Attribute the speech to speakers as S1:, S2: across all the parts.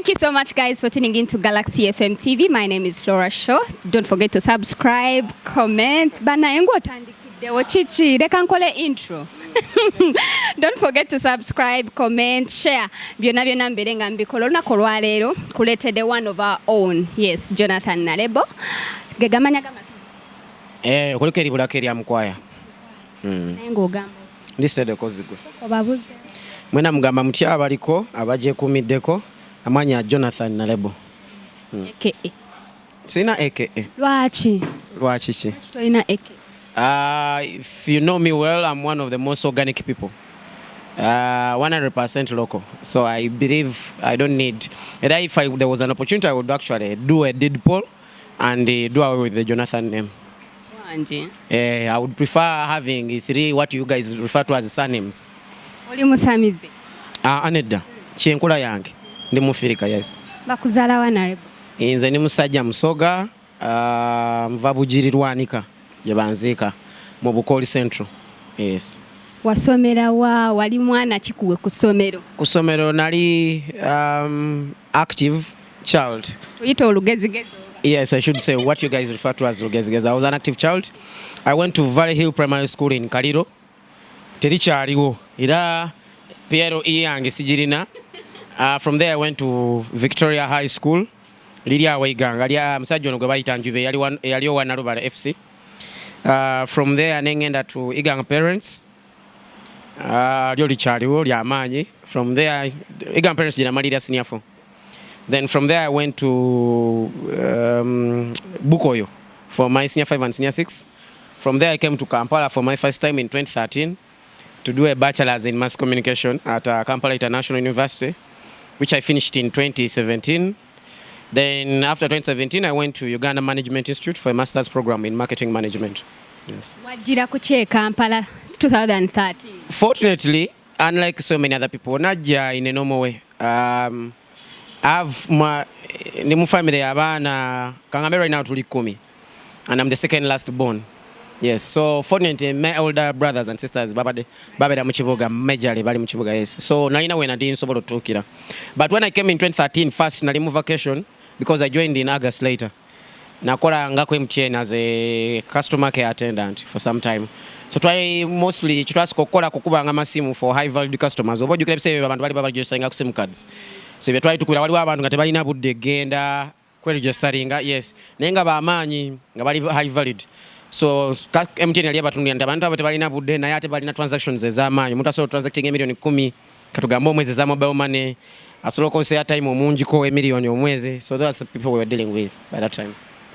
S1: Thank you so much, guys, for tuning in to Galaxy FM TV. My name is Flora Shaw. Don't forget to subscribe, comment. Intro. Don't forget to subscribe, comment, share. Created one of our own. Yes, Jonathan Nalebo.
S2: Kulikeri bulakeri amkwaya. Ndisede kozigwe. Mwena mugamba mutya abaliko abaje kumiddeko amanya Jonathan Nalebo.
S1: AKA.
S2: Sina AKA.
S1: Lwachi
S2: chi?
S1: Toina AKA.
S2: If you know me well, I'm one of the most organic people. 100% local. So I believe I don't need. And if there was an opportunity, I would actually do a deed poll and do away with the Jonathan name. I would prefer having three what you guys refer to as surnames.
S1: Oli musamize.
S2: Anedda. Kyenkula yange. Ndi mufirika, yes.
S1: Bakuzala wa Nalebo.
S2: Nze ni musajja musoga, nva bujirirwanika gye banziika mu Bukoli Central. Yes.
S1: Wasomera wa wali mwana kikuwe ku ssomero?
S2: Ku ssomero nali active child.
S1: Tuyita olugezigezi.
S2: Yes, I should say what you guys refer to as lugezigezi. I was an active child. I went to Valley Hill Primary School in Kaliro. Terikyaliwo. Era Piero yange sijirina. From there I went to Victoria High School. Lilia Waiganga, liya musajja ono gwe bayita Njube yaliyo wa Nalubala FC. From there nengenda to Iganga Parents. Lyo likyaliwo lya maanyi. From there Iganga Parents gye namalira senior 4. Then from there I went to Bukoyo for my senior 5 and senior 6. From there I came to Kampala for my first time in 2013 to do a bachelor's in mass communication at Kampala International University, which I finished in 2017. Then after 2017, I went to Uganda Management Institute for a master's program in marketing management. Yes.
S1: Wajira kuche Kampala 2013.
S2: Fortunately, unlike so many other people, najja in a normal way. I've ni mu family abana kangambe right now tuli 10 and I'm the second last born. Yes, so fortunately my older brothers and sisters babada mu kibuga majorly bali mu kibuga, yes. So nalina when I didn't sobola otuukira. But when I came in 2013 first nali mu vacation because I joined in August later. Nakola ngako MTN as a customer care attendant for some time. So try mostly kokola kukuba amasimu for high value customers. Obo you can say abantu bali registering ku SIM cards. So we try to kubira wali abantu nga tebalina budde genda kwe registering, yes. Nenga ba amanyi nga bali high value. So MTN yali abatundia abantu abo tebalina budde naye ate balina transactions ez'amaanyi. Omuntu asobola transacting emiliyoni 10 katugamba omwezi za mobile money. Asobola okozesa airtime omunjiko emiliyoni omwezi. So those are the people we were dealing with by that time.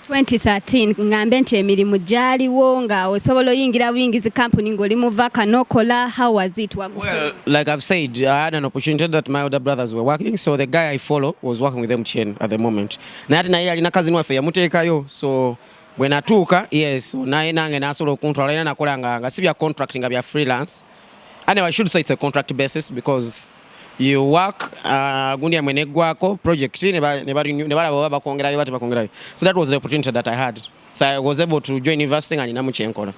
S1: 2013 ngambe nti emirimu gyaliwo nga osobola oyingira buyingizi company ng'oli muvaka nokola. How was it?
S2: Well, like I've said, I had an opportunity that my older brothers were working, so the guy I follow was working with MTN at the moment. Naye ate naye alina cousin waffe yamuteekayo, so when atuuka, yes, so naye nange nasobola okuntwala era nakola nga si bya contracting nga bya freelance. Anyway, I should say it's a contract basis because you work gundi ya mwenegwako project ne balaba bakongerayo bate bakongerayo. So that was the opportunity that I had. So I was able to join investing and namu kyenkola.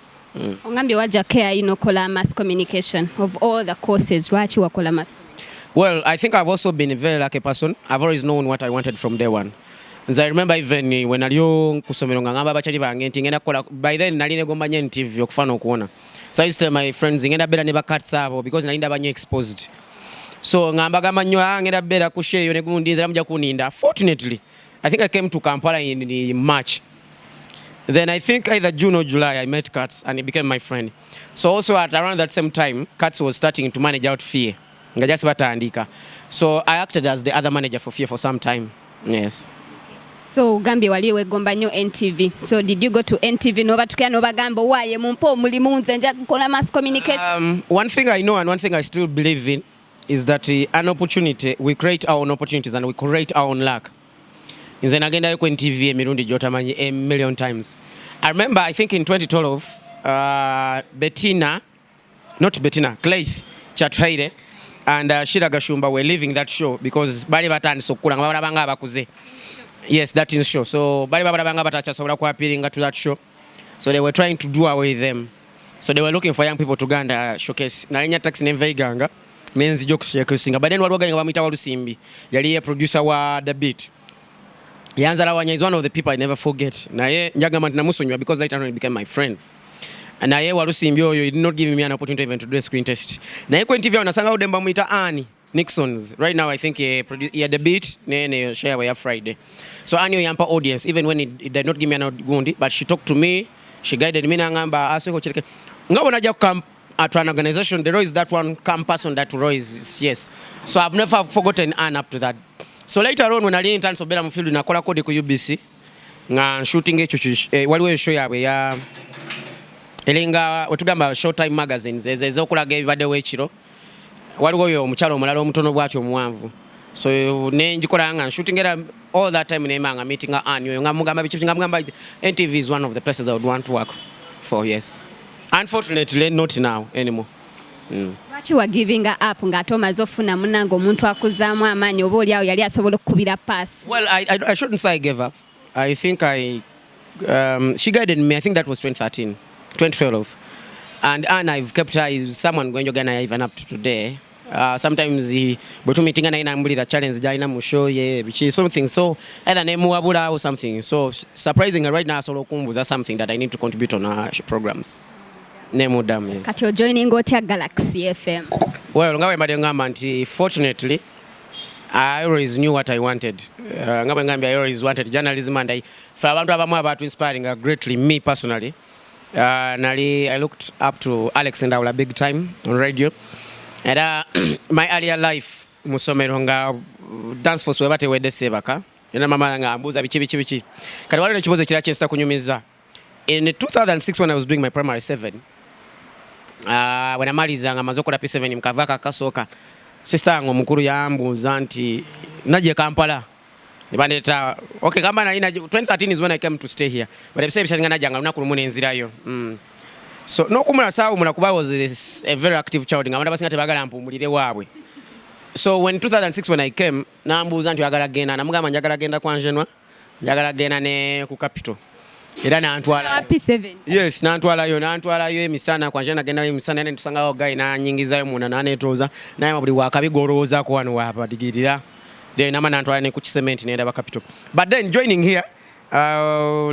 S1: Ongambye wajja care inokola mass communication of all the courses. Lwaki wakola mass communication?
S2: Well, I think I've also been a very lucky person. I've always known what I wanted from day one. And I remember even when aliyo kusomero ngamba bachali bange nti ngenda kola, by then nali negomba nye TV okufana okuona. So I used to tell my friends ngenda bera ne bakatsa abo because nalinda banyo exposed. So ngamba gamba nnyo ngenda bera ku share yo ne gundi nzira mujja kuninda. Fortunately, I think I came to Kampala in March. Then I think either June or July I met Katz and he became my friend. So also at around that same time, Katz was starting to manage out Fear. Nga just batandika. So I acted as the other manager for Fear for some time. Yes.
S1: So Gambia wali wegomba nyo NTV. So did you go to NTV no batukia no bagamba waye mumpo mulimu nze nja kukola mass communication?
S2: One thing I know and one thing I still believe in is that an opportunity, we create our own opportunities and we create our own luck. Nze nagenda yo ku NTV emirundi gyotamanyi a million times. I remember I think in 2012 Claith Chathaire and Shira Gashumba were leaving that show because bali batandise okukula nga balabanga abakuze. Yes, that is show. So bali balabanga batachasobola ku appearing to that show. So they were trying to do away with them. So they were looking for young people to Uganda showcase. Nalinya taxi ne Veiganga menzi jokusinga but then waliwo gani bamuyita Walusimbi yali ye producer wa The Beat yanzalawanya is one of the people I never forget naye njagamba namusonywa because later on he became my friend naye Walusimbi oyo did not give me an opportunity even to do a screen test naye ku NTV unasanga udemba muita Annie Nixon's right now I think he The Beat ne share wa Friday so Annie yampa audience even when he did not give me an audience but she talked to me she guided me nangamba aseko chireke ngabona ja come at an organization there is that one campus on that Roy's yes so I've never forgotten Anne up to that so later on when I didn't turn so better mu field nakola code ku UBC nga shooting waliwo show yawe ya elinga wetugamba Showtime magazines ezo okulaga ebibadde wekiro waliwo yo omukyalo omulala omutono bwatyo omuwanvu so ne njikola nga shooting era all that time nemanga meeting Anne yo nga mugamba bichi nga mugamba NTV is one of the places I would want to work for yes unfortunately not now anymore
S1: Lwaki wa giving up ng'ate omaze ofuna munange omuntu akuzaamu amaanyi oba oli awo yali asobola okukubira paasi
S2: well I shouldn't say I gave up I think she guided me I think that was 2012 and I've kept her is someone going to Ghana even up to today sometimes bwetu meeting na inambulira challenge jaina mu show ye bichi something so either nemuwabula or something so surprising right now solo kumbuza something that I need to contribute on our programs Nemudam yes
S1: kati o joining otya Galaxy FM
S2: well ngawe mbadde ngamba nti fortunately I always knew what I wanted ngabe ngambi I always wanted journalism and I for abantu abamu abatu inspiring greatly me personally I looked up to Alex and Aula big time on radio and my earlier life musomero nga dance force webate wedesebaka yana mama nga ambuza bichi kati wale chiboze kira chensta kunyumiza in 2006 when I was doing my primary 7 when amaliza nga mazokola P7 mkavaka kasoka sister yangu mukuru yambuza nti naje Kampala nibandeta okay kamba na 2013 is when I came to stay here but ebise bisanga najanga lunaku lumune enzirayo so no kumula sawo muna kuba was a very active child ngamanda basinga tebagala mpumulire waabwe so when 2006 when I came nambuza nti agala genda namugamba njagala genda kwanjenwa njagala genda ne ku capital era nantwala
S1: P7
S2: yes nantwala yo emisana kwanjena genda emisana ne tusanga awo guy na nyingizayo muna nanetoza naye mabuli wakabigoroza ko wano wapa digirira then nama nantwala ne ku cement ne ndaba capital but then joining here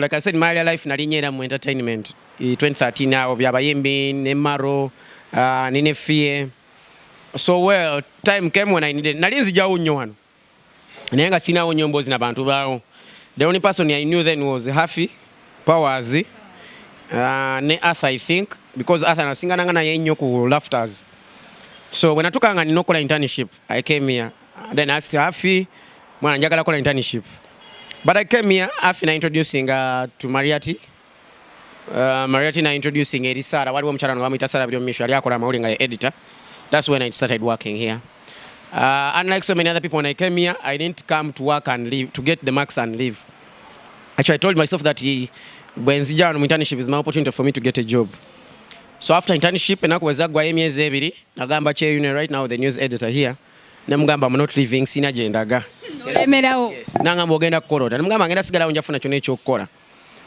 S2: like I said my life nalinyera mu entertainment 2013 awo byabayimbi ne maro nine fie so well time came when I needed nalinzi jawo nnyo wano nenga sinawo nyombozi na bantu bawo the only person I knew then was Happy Powers ne Arthur I think because Arthur nasingana na yenyo ku Laughters so when atukanga ninokola internship I came here then asked Happy mwana njagala kola internship but I came here Happy na introducing to Mariati na introducing Erisara waliwo mcharano wamita Sara byo misho ali akola mawuli nga editor that's when I started working here unlike so many other people when I came here I didn't come to work and leave to get the marks and leave actually I told myself that when zija no internship is my opportunity for me to get a job so after internship nakuweza gwa emyezi ebiri nagamba che you know right now the news editor here namugamba I'm not leaving sina agenda ga
S1: olemerawo
S2: nangamba ogenda kukolota namugamba ngenda sigala onjafuna kyone ekyokukola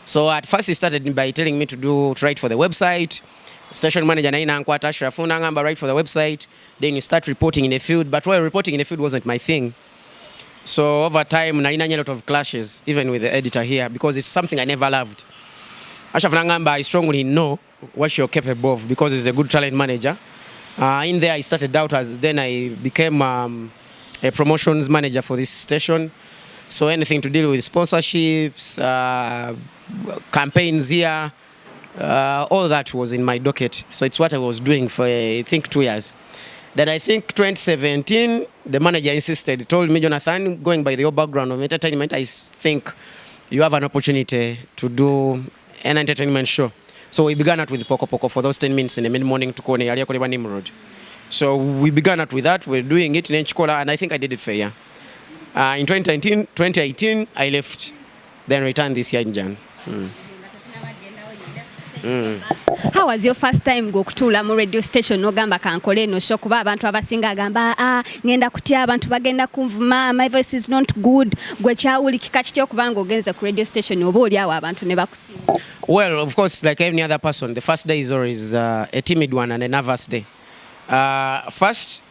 S2: so at first he started by telling me to write for the website station manager naina ankwata Ashrafu nangamba write for the website then you start reporting in the field but while reporting in the field wasn't my thing so over time naina a lot of clashes even with the editor here because it's something I never loved Ashrafu nangamba I strongly know what you're capable of because he's a good talent manager in there I started out as then I became a promotions manager for this station so anything to deal with sponsorships campaigns here all that was in my docket so it's what I was doing for I think 2 years then I think 2017 the manager insisted told me Jonathan going by your background of entertainment I think you have an opportunity to do an entertainment show so we began out with Poco Poco for those 10 minutes in the mid morning to Kone Alia Koleba Nimrod so we began out with that we're doing it in Chikola and I think I did it for a year in 2018 I left then returned this year in Jan
S1: How was your first time gokutula mu radio station nogamba kankole no show kuba abantu abasinga agamba ngenda kutya abantu bagenda kunvuma my voice is not good gwe kyawuli kikakityo kubanga ogenze ku radio station oba oli awo abantu ne bakusinga
S2: well of course like any other person the first day is always a timid one and a nervous day first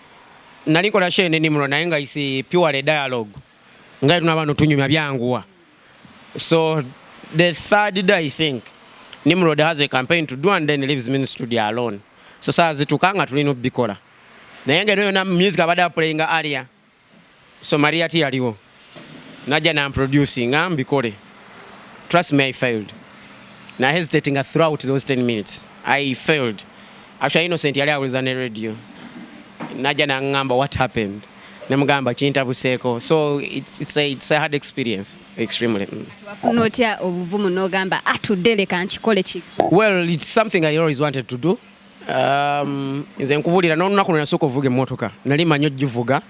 S2: nali nkola show Nimrod naye nga isi pure dialogue nga tuna bano tunyumya byanguwa. So the third day I think Nimrod has a campaign to do and then leaves me in studio alone. So saa zitukanga tulino bikola naye nga eno na music abada playing area. So Maria ti aliwo naja na producing bikole. Trust me, I failed. Na hesitating throughout those 10 minutes. I failed. Actually, Innocent yali was on the radio. Naja na ngamba what happened. Nemugamba chinta buseko. So it's a hard experience, extremely.
S1: Wafunotia obuvumu no gamba atudele kanchikole chi.
S2: Well, it's something I always wanted to do. Nze nkubulira n'olunaku nasooka ovuga emmotoka. Nali manyi ogivuga.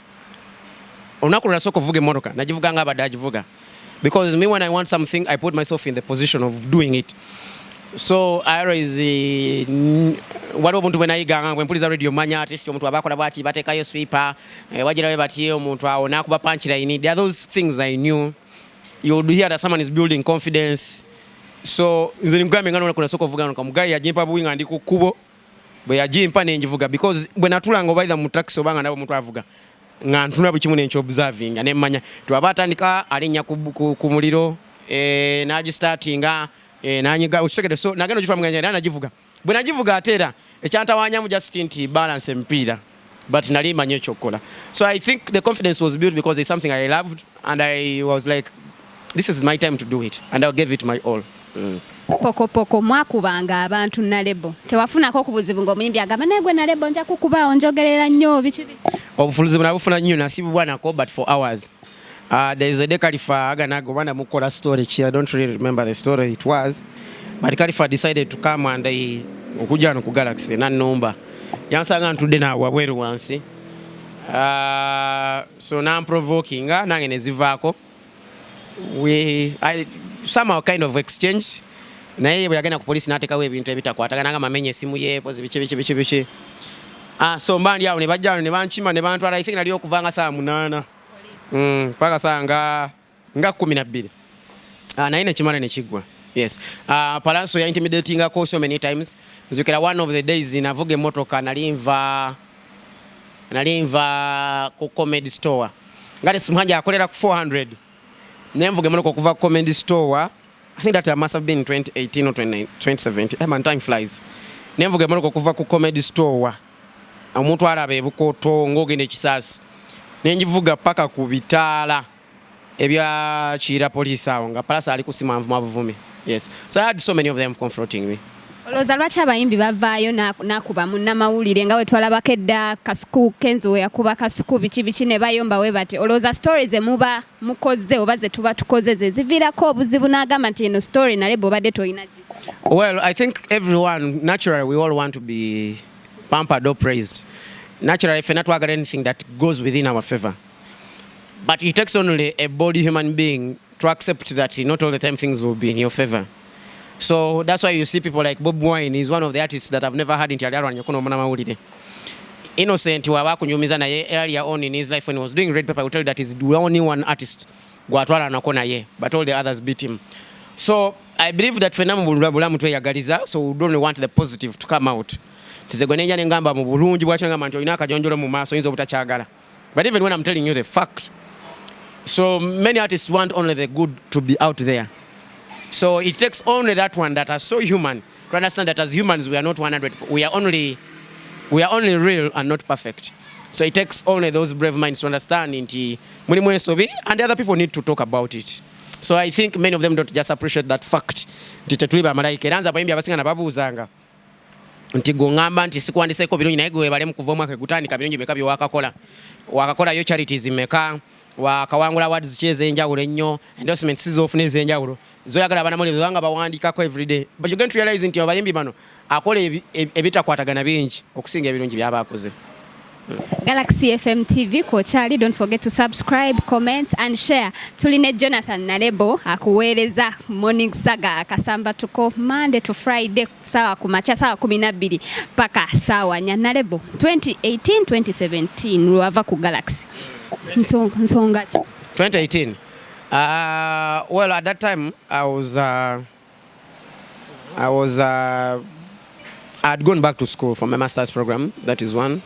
S2: Olunaku nasooka ovuga emmotoka. Nagivuga nga abadde agivuga. Because me, when I want something, I put myself in the position of doing it. So I always what omuntu when I gang when police radio manya artist omuntu abakola bwati batekayo sweeper wajira bati omuntu aona kuba punch line. There are those things I knew. You would hear that someone is building confidence. So nze ngambe ngano kuna soko vuga ngo mugayi yajimpa buwinga ndi kukubo bwe yajimpa nenjivuga because bwe natulanga obaida mu taxi obanga nabo muntu avuga nga ntuna bukimu nencho observing ane manya twabatandika alinya ku muliro naji startinga nanyiga uchitegede so nagendo jitwa mnganya najivuga bwe najivuga atera ekyantawanya mu just nti balance empira but nali manye chokola. So I think the confidence was built because it's something I loved and I was like this is my time to do it and I gave it my all.
S1: Poko mwakubanga abantu Nalebo tewafunako kubuzibu ng'omuyimbi agamba negwe Nalebo nja kukuba njogerera nnyo biki
S2: obufuluzi bunabufuna nnyo nasibu bwanako but for hours. There is a day Khalifa aganago bana mukola story chi I don't really remember the story it was but Khalifa decided to come and okujja no ku Galaxy nannomba yansanga ntudde na wabweru wansi so nam provoking nange nezivaako I somehow kind of exchange naye bwe yagenda ku police natekawo ebintu ebitakwatagana nga mamenye esimu ye pozi bichi so mbandi awo ne bajjano ne banchima ne bantwala I think nali okuvanga saa 8 paka saa nga 12 naye nekimala nekigwa. Yes. Palanso ya intimidating ako so many times. Zikira one of the days navuga emotoka nalimva ku comedy store. Ngale simhaja akolera ku 400. Nemvuga emotoka kuva comedy store. I think that must have been 2018 or 2017. Man, time flies. Nemvuga emotoka kuva ku comedy store. Omuntu arabe ebukoto ngogende kisasi. Nenjivuga paka ku bitala ebya chira police awo nga palasa ali kusima mavumi. Yes. So I had so many of them confronting me.
S1: Oloza lwachi abayimbi bavaayo nakuba munnamawulire nga wetwalabako edda kasuku Kenzo yakuba kasuku biki ne bayomba we bati oloza stories emuba mukoze oba ze tuba tukoze ze zivirako obuzibu n'agamba nti eno story Nalebo badde toyina.
S2: Well, I think everyone naturally we all want to be pampered or praised. Naturally, if you're not working anything that goes within our favor. But it takes only a body human being to accept that not all the time things will be in your favor. So that's why you see people like Bob Wine is one of the artists that I've never had in Tialiaro Nyakuno Manamawulide. Innocent waba kunyumiza na ye earlier on in his life when he was doing Red Pepper, I will tell you that he's the only one artist gwatwala nakona ye, but all the others beat him. So I believe that Fenam Bulabula Mutwe Yagaliza, so we don't want the positive to come out. Tizegwenenya ngamba mu bulungi bwachanga manto inaka jonjolo mu maso inzo butachagala. But even when I'm telling you the fact, so many artists want only the good to be out there. So it takes only that one that are so human to understand that as humans we are not 100. We are only real and not perfect. So it takes only those brave minds to understand inti muli mwesobi and the other people need to talk about it. So I think many of them don't just appreciate that fact. Titetuliba malaika eranza bayimbi abasinga na babuuzanga nti gongamba nti sikuandiseko birungi naye gwe bale mukuva omwaka gutandika birungi beka wakakola yo charities meka wakawangula awards cheze enjawulo ennyo endorsements zofuna ezenjawulo zoyagala abana muli banga bawandikako every day but you can't realize nti abayimbi bano akola ebitakwatagana bingi okusinga ebirungi byabakoze.
S1: Galaxy FM TV Kochali, don't forget to subscribe, comment and share. Tuline Jonathan Nalebo akuweereza Morning Saga akasamba tuko Monday to Friday sawa kumacha sawa 12 paka sawa nya Nalebo 2018 2017 ruava ku Galaxy. Nsonga
S2: 2018. Well, at that time I'd gone back to school for my master's program. That is one.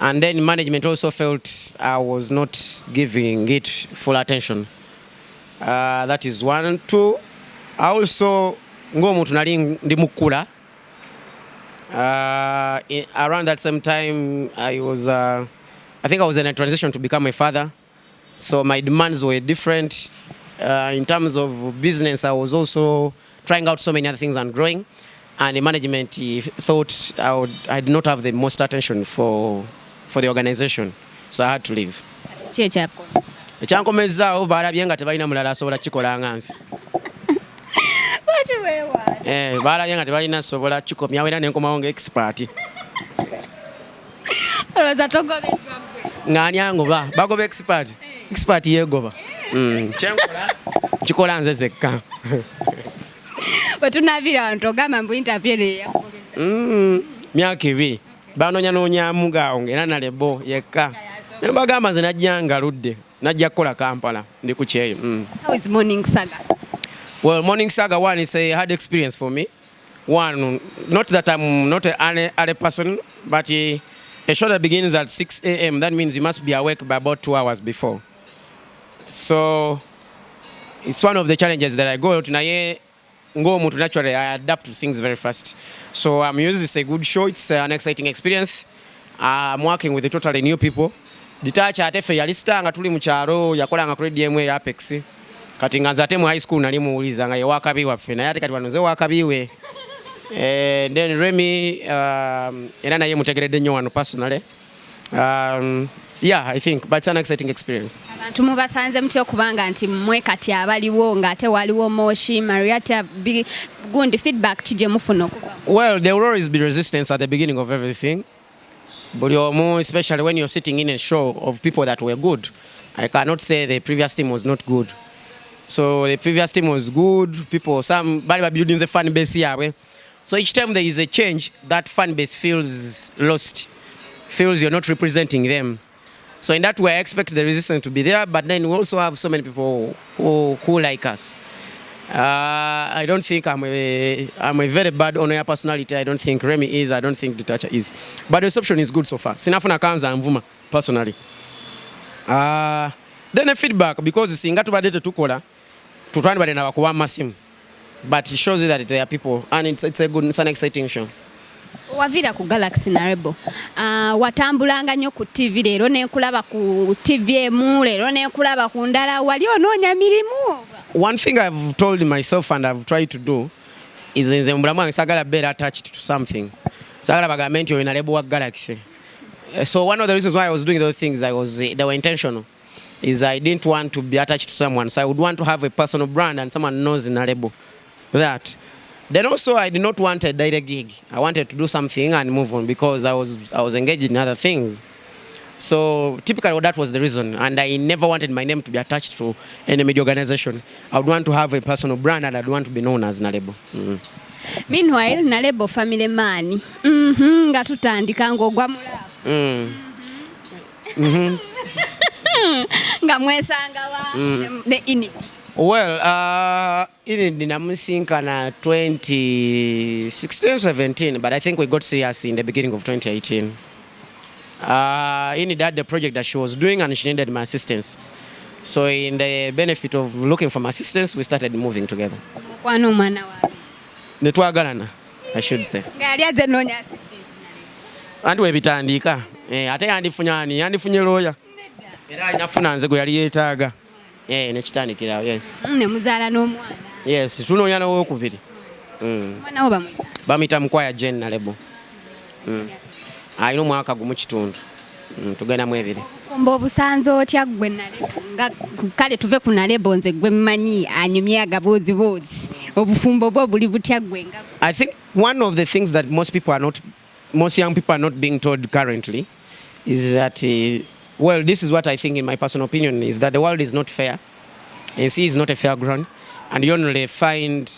S2: And then management also felt I was not giving it full attention. That is one. Two, I also ng'omuntu nali ndi mukula. Around that same time, I think I was in a transition to become a father. So my demands were different. In terms of business, I was also trying out so many other things and growing. And the management thought I did not have the most attention for the organization. So I had to leave. Ekyankomezaawo baalabye nga tebalina mulala asobola kikola nga nsi. Baalabye nga tebalina asobola kikomyawo era nenkomawo ng'expert.
S1: Olowooza togobeddwa gwe.
S2: Ng'ani angoba bagoba expert. Expert yeegoba. Kyenkola kikola nze zekka.
S1: Bwe tunaabira wano togamba mbu interview eyo yakugobedde.
S2: Myaka 2 baanoonyanoonyaamu gaawo ng'era Nalebo yekka. Ne bagamba nze najja ngaludde. Najja kukola Kampala ndi ku kyeyo.
S1: How is Morning Saga?
S2: Well, Morning Saga, one, is a hard experience for me. One, not that I'm not an early person, but a show that begins at 6 a.m., that means you must be awake by about 2 hours before. So it's one of the challenges that I go out. Naturally, I adapt to things very fast. So I'm used. It's a good show. It's an exciting experience. I'm working with totally new people. Ditacha atefe yalistanga tuli mu kyalo yakolanga ku radio ya Apex. Kati nganza ate mu high school nali muwuliza nga ye wakabi waffe naye ate kati wanoze wakabiwe. Then Remy era naye mutegeredde nnyo wano personally. Yeah, I think, but it's an exciting experience.
S1: Abantu mubasanze mutyo kubanga nti mmwe kati abaliwo ng'ate waliwo Moshi, Mariata, gundi feedback kije mufuna okuva.
S2: Well, there will always be resistance at the beginning of everything. But especially when you're sitting in a show of people that were good. I cannot say the previous team was not good. So the previous team was good. Somebody were building the fan base here. So each time there is a change, that fan base feels lost. Feels you're not representing them. So in that way, I expect the resistance to be there. But then we also have so many people who like us. I don't think I'm a very bad on-air personality. I don't think Remy is. I don't think Ditacha is. But the reception is good so far. Sinafuna kanza mvuma personally. Then the feedback, because singa tubadde tukola tutwandibadde nabakuba masimu. But it shows you that there are people and it's an exciting show.
S1: Wavira ku Galaxy Nalebo. Watambulanga nnyo ku TV leero n'enkulaba ku TV emu leero n'enkulaba ku ndala wali onoonya mirimu.
S2: One thing I've told myself and I've tried to do is nze mu bulamu bwange sagala beera attached to something. Sagala bagambe nti oyo Nalebo wa Galaxy. So one of the reasons why I was doing those things they were intentional. Is I didn't want to be attached to someone. So I would want to have a personal brand and someone knows Nalebo. That. Then also I did not want a direct gig. I wanted to do something and move on because I was engaged in other things. So typically that was the reason, and I never wanted my name to be attached to any media organization. I would want to have a personal brand and I'd want to be known as Nalebo.
S1: Meanwhile, Nalebo family man. Nga tutandika ng'ogwa mulaba. Nga mwesanga wa the init.
S2: Well, in namusinkana 2016-17, but I think we got serious in the beginning of 2018. Ini had the project that she was doing and she needed my assistance. So in the benefit of looking for my assistance, we started moving together.
S1: Kwano mwana wawe.
S2: Netwagalana, I should say.
S1: Ngali aze nonya assistance.
S2: Anti webitandika. Ate yandifunye lawyer. Era inafuna nze gwe yali yeetaaga. Nekitandikira, yes.
S1: Ne muzaala n'omwana.
S2: Yes, tunoonya n'owokubiri.
S1: Mwana wo bamuyita?
S2: Bamuyita Mukwaya Jane Nalebo. Alina omwaka gumu kitundu. Tugenda mu ebiri.
S1: Ofumba obusanze otya gwe Nalebo? Nga kale tuve ku Nalebo nze gwe mmanyi anyumya agaboozi. Obufumbo bwo buli butya gwe nga.
S2: I think one of the things that most young people are not being told currently is that well, this is what I think in my personal opinion is that the world is not fair. And sea is not a fair ground. And you only find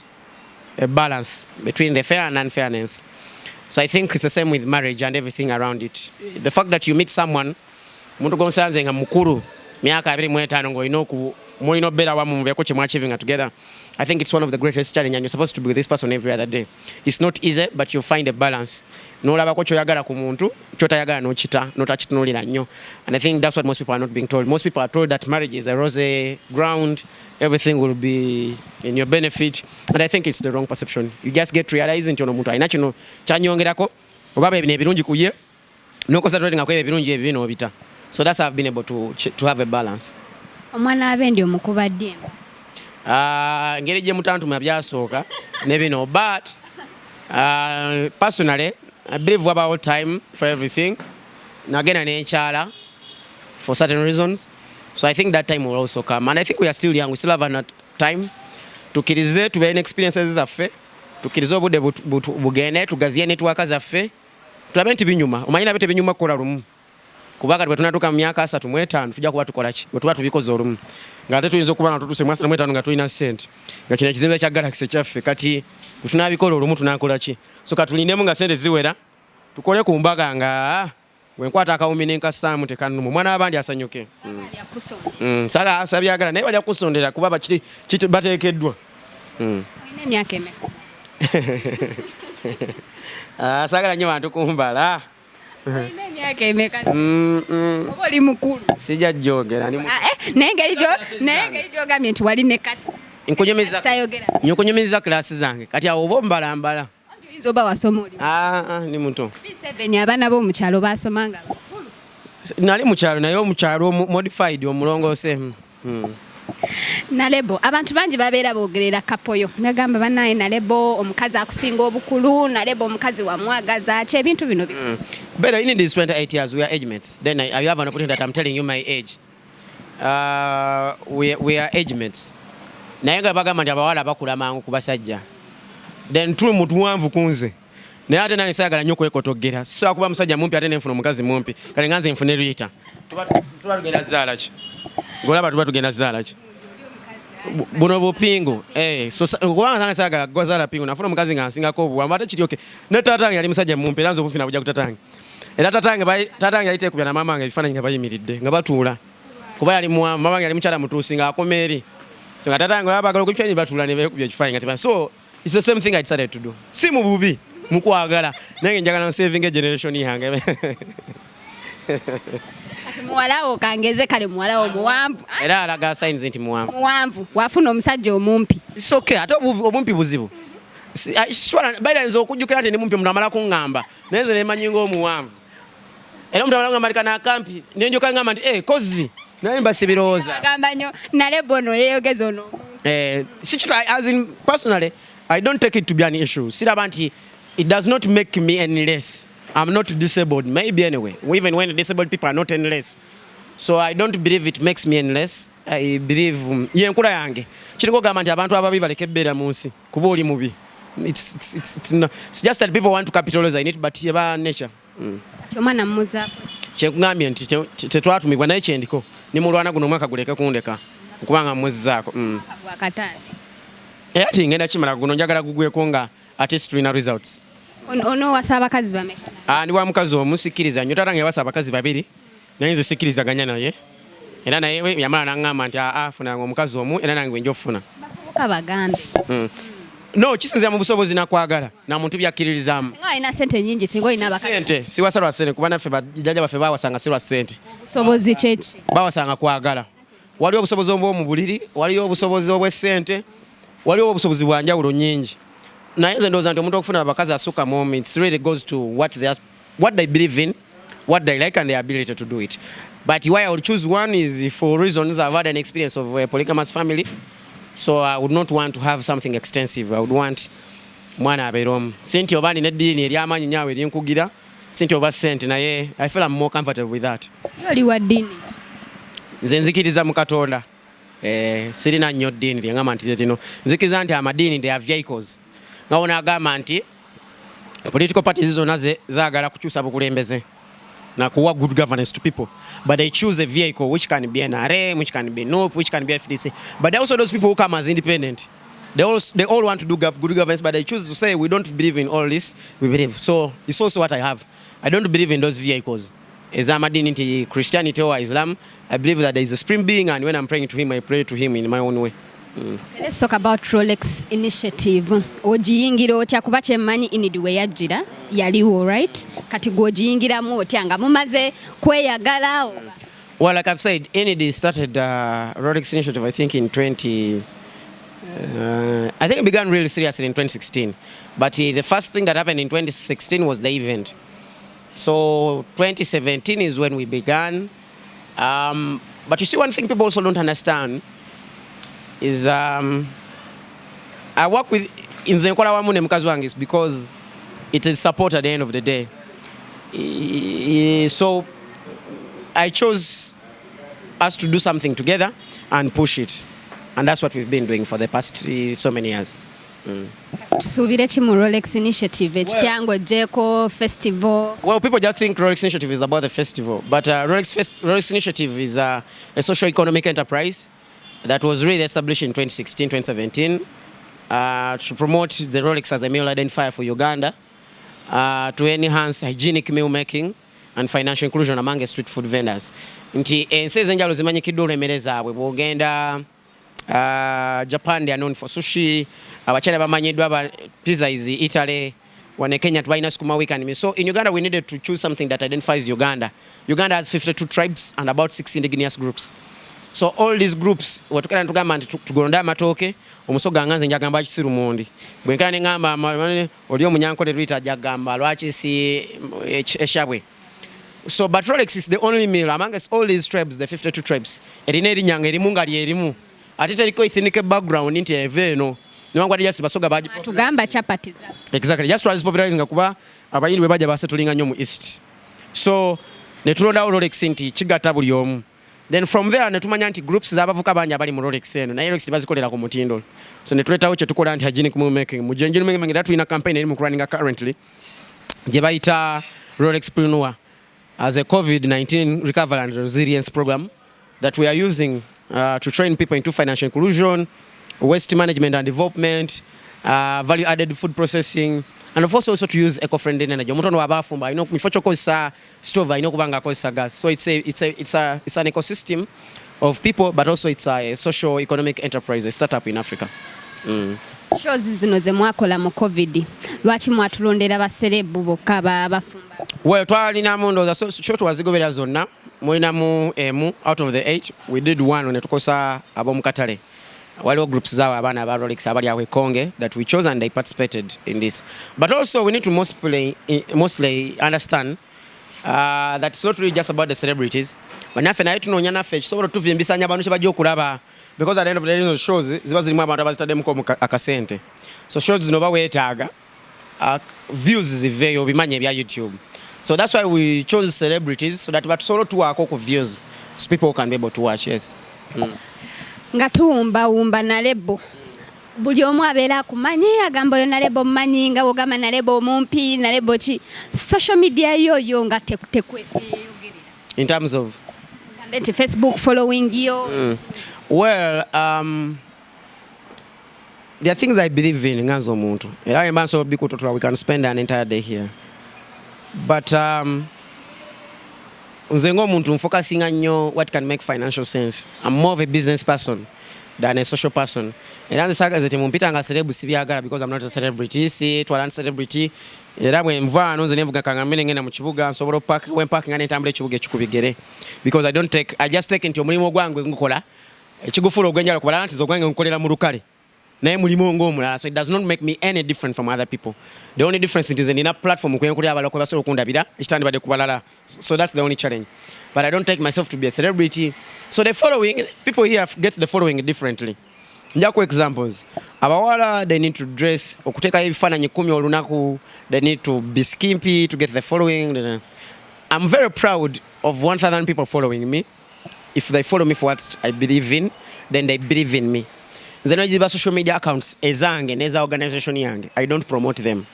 S2: a balance between the fair and unfairness. So I think it's the same with marriage and everything around it. The fact that you meet someone, muntu gonsanze nga mukuru, miaka 25 ng'olina mulino better wamu mubeko chimwa achieving together. I think it's one of the greatest challenge, and you're supposed to be with this person every other day. It's not easy, but you find a balance. No laba ko choyagala ku muntu, chotayagala no chita, no tachitunulira nnyo. And I think that's what most people are not being told. Most people are told that marriage is a rosy ground, everything will be in your benefit, and I think it's the wrong perception. You just get realizing nti ono muntu alina kino kyanyongerako oba ebino ebirungi kuye n'okoncentrating ku ebirungi ebino obita. So that's how I've been able to have a balance.
S1: Omwana abendi omukubadde
S2: ngeri gye mutantumu byasooka ne bino, but personally I believe about time for everything. Nagenda n'enkyala for certain reasons, so I think that time will also come, and I think we are still young, we still have enough time tukirize tubeere experiences zaffe, tukirize obudde bugende tugaziye network zaffe, tulabe nti binyuma omanyina bite binyuma kukola lumu, kubanga bwe tunatuuka mu myaka 3 mu 5 tujja kuba tukola ki bwe tuba tubikoze olumu, ng'ate tuyinza okuba nga tutuse mu 3 mu 5 nga tulina ssente, nga kino ekizimbe kya Galaxy kyaffe, kati bwe tunaabikola olumu tunakola ki? So katulindemu nga ssente ziwera tukole ku mbaga nga wenkwata akawumi n'enkasaamu tekanuma omwana abandi asanyuke. Saga asabyagala naye bajja kusondera kuba bateekeddwa.
S1: Olina emyaka emeka?
S2: Saagala nnyo bantu kumbala.
S1: Olina emyaka emeka? Oba oli mukulu?
S2: Sijja jjogera.
S1: Naye engeri gy'ogambye nti wali ne kati.
S2: Nkunyumiza kilaasi zange kati awo oba ombalambala.
S1: Oyinza oba wasoma oli?
S2: Ndi muto.
S1: B7 abaana b'omukyalo baasomanga bakulu?
S2: Nali mukyalo naye omukyalo modified omulongoose.
S1: Nalebo, abantu bangi babeera boogerera kapoyo nagamba bannaye Nalebo omukazi akusinga obukulu, Nalebo omukazi wamwagaza ki, ebintu bino bino.
S2: But in these 28 years we are age mates. Then I have an opportunity that I'm telling you my age. We are age mates. Naye nga bagamba nti abawala bakula mangu ku basajja. Then true mutuwanvu kunze. Naye ate nange saagala nnyo kwekotogera. Sisobola kuba musajja mumpi ate nenfuna omukazi mumpi. Kale nganze nfune Rita. Tuba tugenda zaala ki? Golaba tuba tugenda zaala ki? Buno bupingo. So kubanga nange saagala gwazaala pingo. Nafuna omukazi nga nsingako obuwamba ate kiri okay. Ne tatange yali musajja mumpi era nze obumpi nabujja ku tatange. Era tatange yali teekubya na mamange ebifaananyi nga bayimiridde nga batuula. Kuba yali muwanvu, mamange yali mukyala mutuusi ng'akoma eri. So nga tatange baagala okubifaaanyi batuula ne beekubya ekifaananyi nga so it's the same thing I decided to do. Si mu bubi mukwagala naye njagala saving a generation yange.
S1: Muwalawo kangeze kale muwalawo muwanvu.
S2: Era alaga signs nti muwanvu.
S1: Muwanvu wafuna omusajja omumpi.
S2: It's okay ate omumpi buzibu. Baira nzo okujjukira nti ni mumpi omuntu amala kuŋŋamba naye nze nemanyi ng'omuwanvu. Era omuntu amala kuŋŋamba ali kana akampi ne njoka ŋŋamba nti kozi naye mba sibirowooza.
S1: Agamba nnyo Nalebo ono yeeyogeza ono omuntu.
S2: As in personally I don't take it to be an issue. Siraba nti it does not make me any less. I'm not disabled, maybe anyway. Even when disabled people are not any less. So I don't believe it makes me any less. I believe yenkula yange. Kiriko gamba nti abantu ababi baleke beera mu nsi kuba oli mubi. It's just that people want to capitalize in it, but yeba nature.
S1: Omwana mmuzaako.
S2: Kyekugambye nti tetwatumibwa naye kyendiko. Ni mulwana guno omwaka guleke kundeka. Okubanga mmuzzaako.
S1: Wakataani.
S2: Ati ngenda kimala guno njagala gugweko nga artist tulina results.
S1: Ono wasa abakazi bameka?
S2: Ndi wa mukazi omu sikkiriza nnyo tatange wasa abakazi babiri naye nze sikkirizaganya naye era naye yamala n'aŋŋamba nti funanga omukazi omu era nange wenja ofuna.
S1: Bakubuka bagambe.
S2: No kisinzira mu busobozi nakwagala na muntu byakkiririzaamu.
S1: Singa olina ssente nnyingi singa olina abakazi.
S2: Ssente siwasa lwa ssente kuba naffe bajjajja baffe baawasanga si lwa ssente.
S1: Obusobozi kyeki?
S2: Baawasanga kwagala. Waliwo obusobozi obw'omu buliri, waliwo obusobozi obw'essente, waliwo obusobozi bwa njawulo nnyingi. Naye nze ndowooza nti omuntu okufuna abakazi asukka mu it really goes to what they believe in, what they like and their ability to do it. But why I would choose one is for reasons I've had an experience of a polygamous family. So I would not want to have something extensive. I would want mwana abeere omu. Sinti oba nina eddiini ery'amaanyi nnyo erinkugira, sinti oba ssente naye I feel I'm more comfortable with that.
S1: Oli wa ddiini?
S2: Nze nzikiriza mu Katonda. Sirina nnyo ddiini lyangamba nti lino. Nzikiriza nti amadiini they are vehicles. Nga wona agamba nti political parties zonna zaagala kukyusa bukulembeze na kuwa good governance to people, but they choose a vehicle which can be NRM, which can be NOP, which can be FDC, but also those people who come as independent, they all want to do good governance, but they choose to say we don't believe in all this, we believe. So it's also what I have. I don't believe in those vehicles. ezamadini nti Christianity or Islam. I believe that there is a supreme being, and when I'm praying to him, I pray to him in my own way.
S1: Let's talk about Rolex initiative. Ogiyingira otya kuba kyemmanyi inidi we yajjira yaliwo, right? Kati gw'ogiyingiramu otya nga mumaze kweyagala oba?
S2: Well, like I've said, Inidi started Rolex initiative, I think, in I think it began really seriously in 2016. But the first thing that happened in 2016 was the event. So 2017 is when we began. But you see, one thing people also don't understand is I work with Inze nkola wamu ne mukazi wange is because it is support at the end of the day. So I chose us to do something together and push it. And that's what we've been doing for the past so many years.
S1: Tusubire ki mu Rolex initiative ekipyango jeko festival?
S2: Well, people just think Rolex initiative is about the festival, but Rolex initiative is a socio-economic enterprise that was really established in 2016, 2017 to promote the Rolex as a meal identifier for Uganda, to enhance hygienic meal making and financial inclusion among street food vendors. Nti ensi ezenjalo zimanyikiddwa olw'emmere zaabwe bw'ogenda Japan, they are known for sushi. Abachina bamanyiddwa ba pizza is Italy. When Kenya tubaina sukuma wiki. So in Uganda we needed to choose something that identifies Uganda. Uganda has 52 tribes and about 6 indigenous groups. So all these groups watukana tugamba nti tugonda amatoke omusoga nganze njagamba kisiru mundi. Bwenkana ngamba oli omunyankole lwita jagamba lwaki si eshabwe. So but Rolex is the only meal amongst all these tribes, the 52 tribes. Erina erinyanga erimu ngali erimu. Atita liko ethnic background nti eveno. Niwangu ati just basoga baji.
S1: Tugamba chapati za.
S2: Exactly. Just try popularizing nga kuba abayindi we baja basetulinga nnyo mu East. So ne tulondawo Rolex nti kigatta buli omu. Then from there ne tumanya nti groups z'abavuka bangi abali mu Rolex eno. Naye Rolex bazikolera ku mutindo. So ne tuletawo kye tukola nti hygienic meal making. Mu Genjini mengi that tulina campaign eri mu running currently. Gye bayita Rolex Preneur as a COVID-19 recovery and resilience program that we are using to train people into financial inclusion, waste management and development, value-added food processing, and of also to use eco-friendly energy. Omuntu wabafumba, mifocho kozesa stove, kubanga kozesa gas. So it's an ecosystem of people, but also it's a socio-economic enterprise, a startup in Africa.
S1: Shows zino ze mwakola mu COVID. Lwaki mwatulondera baserebu bokka bafumba?
S2: Well, twalinamu ndowooza so twazigobera zonna. Mulinamu emu out of the 8 we did one when tukosa ab'omu katale. Waliwo groups z'abo abaana aba Rolex abali awe Konge that we chose and they participated in this. But also we need to mostly understand that it's not really just about the celebrities. But naffe naye tunoonya naffe kisobola tuvimbisanya abantu kye bajja okulaba. Because at the end of the day, shows ziba zirimu abantu abazitaddemu akasente. So shows zino baweetaaga views ziveeyo bimanye bya YouTube. So that's why we chose celebrities so that batusobola tuwaako ku views so people can be able to watch. Yes.
S1: Nga tuwumba Nalebo. Buli omu abeera akumanyi agamba oyo Nalebo mmanyi nga wogamba Nalebo omumpi Nalebo ki social media yoyo nga tekweyogerera.
S2: In terms of
S1: Facebook following yo.
S2: Well, there are things I believe in nganzo muntu. Era mbanso bikutotola we can spend an entire day here. But nze ng'omuntu focusing nnyo what can make financial sense. I'm more of a business person than a social person. Era nze Saga zete mumpita nga celebrity sibyagala because I'm not a celebrity. Si twala celebrity. Era bwe nvaano nze nevuga kangambene ngenda mu kibuga nsobola parking ane tambule kibuga ekikubigere because I just take into omulimu gwange ngukola ekigufulo ogwenjala kubala nti zogwange nkolera mu lukale naye mulimu ng'omulala, so it does not make me any different from other people. The only difference is in a platform kwenkulira abaloko basobola okundabira ekitandibadde ku balala, so that's the only challenge. But I don't take myself to be a celebrity. So the following people here get the following differently. Njako examples. Abawala, they need to dress okuteka ebifaananyi 10 olunaku, they need to be skimpy to get the following. I'm very proud of 1,000 people following me. If they follow me for what I believe in, then they believe in me. Zenojiba social media accounts ezange neza organization yange, I don't promote them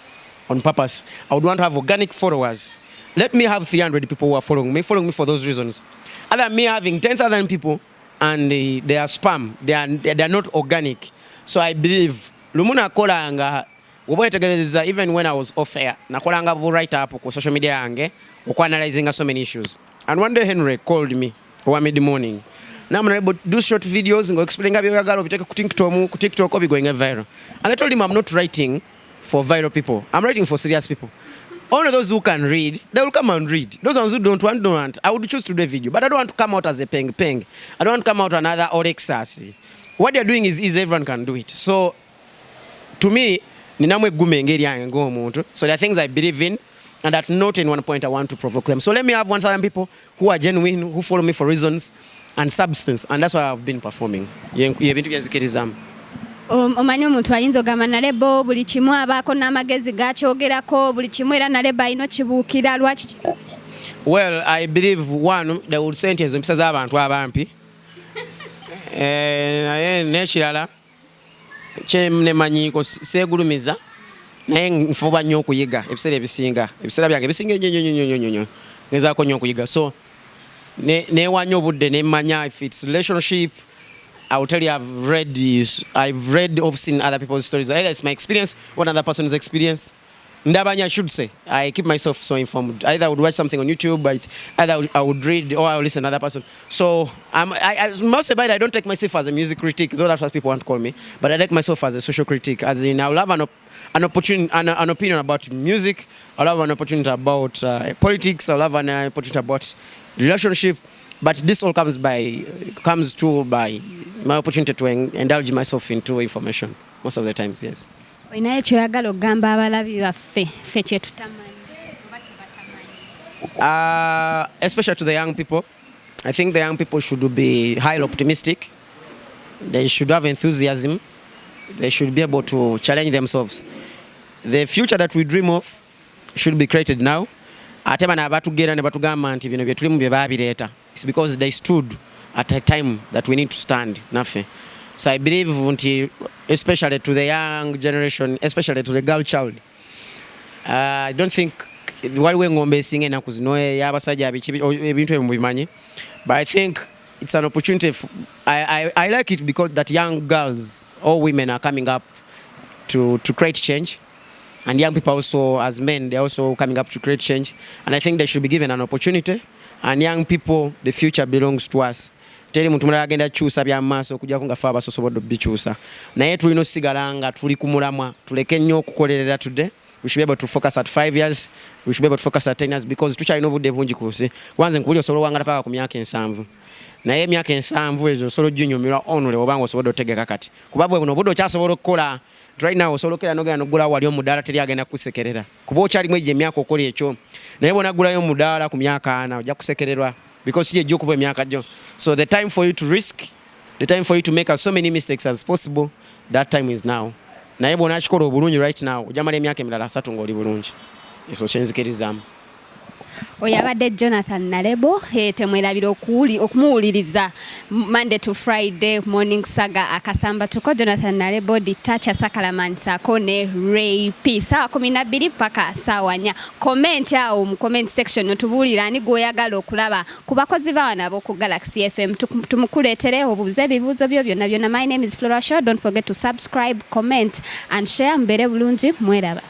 S2: on purpose. I would want to have organic followers. Let me have 300 people who are following me for those reasons. Other than me having 10,000 people and they are spam, they are not organic. So I believe lumuna kolanga even when I was off air nakolanga write up ku social media yange analyzing so many issues. And one day Henry called me one mid-morning. Now I'm able to do short videos and go explain how we take TikTok or be going viral. And I told him I'm not writing for viral people. I'm writing for serious people. Only those who can read, they will come and read. Those ones who don't want. I would choose to do a video. But I don't want to come out as a peng. I don't want to come out another Rolex. What they're doing is easy, everyone can do it. So, to me, so there are things I believe in, and at not in one point I want to provoke them. So let me have 1,000 people who are genuine, who follow me for reasons and substance, and that's why I've been performing.
S1: Omanyi omuntu ayinza ogamba Nalebo buli kimu abaako n'amagezi gakyogerako buli kimu era Nalebo alina kibuukira lwaki?
S2: Well, I believe one, they would send ezo mpisa z'abantu abampi. Naye n'ekirala kye nemanyiiko seegulumiza naye nfuba nnyo okuyiga ebiseera ebisinga. Ebiseera byange bisinga nnyo ngezaako nnyo okuyiga. So neewanya obudde ne mmanya if it's relationship, I will tell you I've read of seen other people's stories. Either it's my experience or another person's experience. Ndabanya, I should say. I keep myself so informed. Either I would watch something on YouTube, either I would read or I would listen to another person. So most about it, I don't take myself as a music critic, though that's what people want to call me. But I take myself as a social critic, as in I will have an opinion about music. I'll have an opportunity about politics. I'll have an opportunity about relationship. But this all comes by my opportunity to indulge myself into information most of the times, yes.
S1: Oyinayo kyoyagala okugamba abalabi baffe ffe kye tutamanyi oba kye batamanyi?
S2: Especially to the young people, I think the young people should be highly optimistic. They should have enthusiasm. They should be able to challenge themselves. The future that we dream of should be created now. Ate bano abatugenda ne batugamba nti bino bye tulimu bye baabireeta. It's because they stood at a time that we need to stand naffe. So I believe especially to the young generation, especially to the girl child, I don't think waliwo engombe esinga ennaku zino y'abasajja ebintu ebyo mubimanyi, but I think it's an opportunity. I like it because that young girls or women are coming up to create change. And young people also, as men, they're also coming up to create change. And I think they should be given an opportunity. And young people, the future belongs to us. Teri muntu mulala agenda kyusa bya maaso okujja kunga fa abasosobodde bikyusa. Naye tulina osigala nga tuli ku mulamwa. Tuleke nnyo okukolerera today. We should be able to focus at 5 years. We should be able to focus at 10 years because tukyalina obudde bungi ku nsi. Kwanza nkuli osobola wangala paka ku myaka 7. Naye emyaka 7 ezo osobola ginnyumirwa onule obanga osobodde otegeka kati. Kuba bwe buno obudde okyasobola okukola. Right now osolokera nogenda nogula wali omudaala teri agenda kusekerera. Kuba okyalimu ejje emyaka okola ekyo. Naye bona gulayo omudaala ku myaka 4 ojja kusekererwa because kije okuba emyaka gyo. So the time for you to risk, the time for you to make as so many mistakes as possible, that time is now. Naye bona akikola obulungi right now ojja mala emyaka emirala 3 ng'oli bulungi. Eso kyenzikirizamu.
S1: Oyabadde Jonathan Nalebo temwerabira okumuwuliriza Monday to Friday morning saga akasamba tuko Jonathan Nalebo ditacha sakalaman sako ne Ray P saa 12 paka saa 4. Comment awo mu comment section notubulira ani goyagala okulaba ku bakozi bawana ku Galaxy FM tumukuletere obuze ebibuzo byo byonna. My name is Flora Shaw. Don't forget to subscribe, comment and share. Mbere bulungi mweraba.